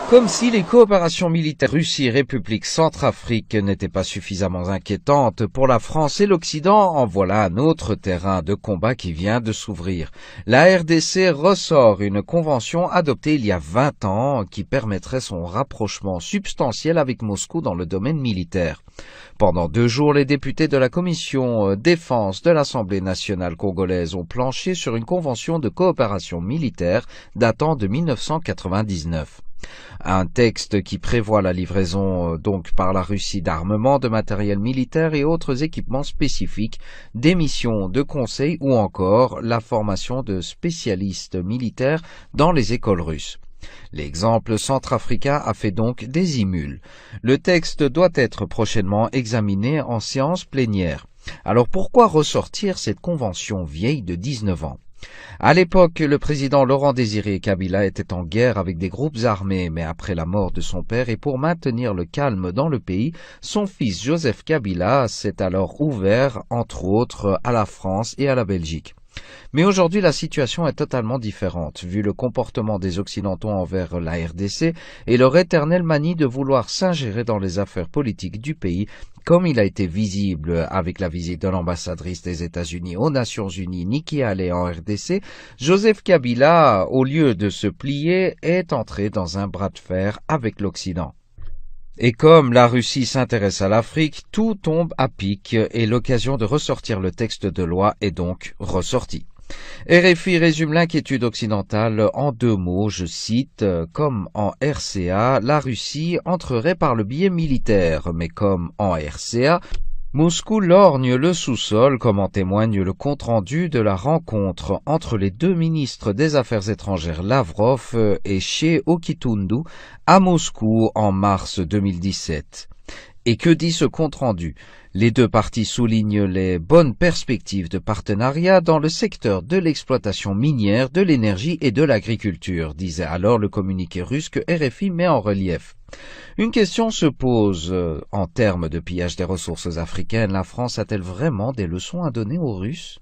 Comme si les coopérations militaires Russie-République Centrafrique n'étaient pas suffisamment inquiétantes pour la France et l'Occident, en voilà un autre terrain de combat qui vient de s'ouvrir. La RDC ressort une convention adoptée il y a 20 ans qui permettrait son rapprochement substantiel avec Moscou dans le domaine militaire. Pendant 2 jours, les députés de la commission défense de l'Assemblée nationale congolaise ont planché sur une convention de coopération militaire datant de 1999. Un texte qui prévoit la livraison donc par la Russie d'armements, de matériel militaire et autres équipements spécifiques, des missions de conseil ou encore la formation de spécialistes militaires dans les écoles russes. L'exemple centrafricain a fait donc des émules. Le texte doit être prochainement examiné en séance plénière. Alors pourquoi ressortir cette convention vieille de 19 ans ? À l'époque, le président Laurent-Désiré Kabila était en guerre avec des groupes armés, mais après la mort de son père et pour maintenir le calme dans le pays, son fils Joseph Kabila s'est alors ouvert, entre autres, à la France et à la Belgique. Mais aujourd'hui, la situation est totalement différente, vu le comportement des Occidentaux envers la RDC et leur éternelle manie de vouloir s'ingérer dans les affaires politiques du pays, comme il a été visible avec la visite de l'ambassadrice des États-Unis aux Nations Unies, Nikki Haley en RDC. Joseph Kabila, au lieu de se plier, est entré dans un bras de fer avec l'Occident. Et comme la Russie s'intéresse à l'Afrique, tout tombe à pic et l'occasion de ressortir le texte de loi est donc ressortie. RFI résume l'inquiétude occidentale en 2 mots, je cite, « Comme en RCA, la Russie entrerait par le biais militaire, mais comme en RCA, Moscou lorgne le sous-sol, comme en témoigne le compte-rendu de la rencontre entre les 2 ministres des Affaires étrangères Lavrov et Che Okitundu à Moscou en mars 2017. Et que dit ce compte-rendu ? Les 2 parties soulignent les bonnes perspectives de partenariat dans le secteur de l'exploitation minière, de l'énergie et de l'agriculture, disait alors le communiqué russe que RFI met en relief. Une question se pose. En termes de pillage des ressources africaines, la France a-t-elle vraiment des leçons à donner aux Russes ?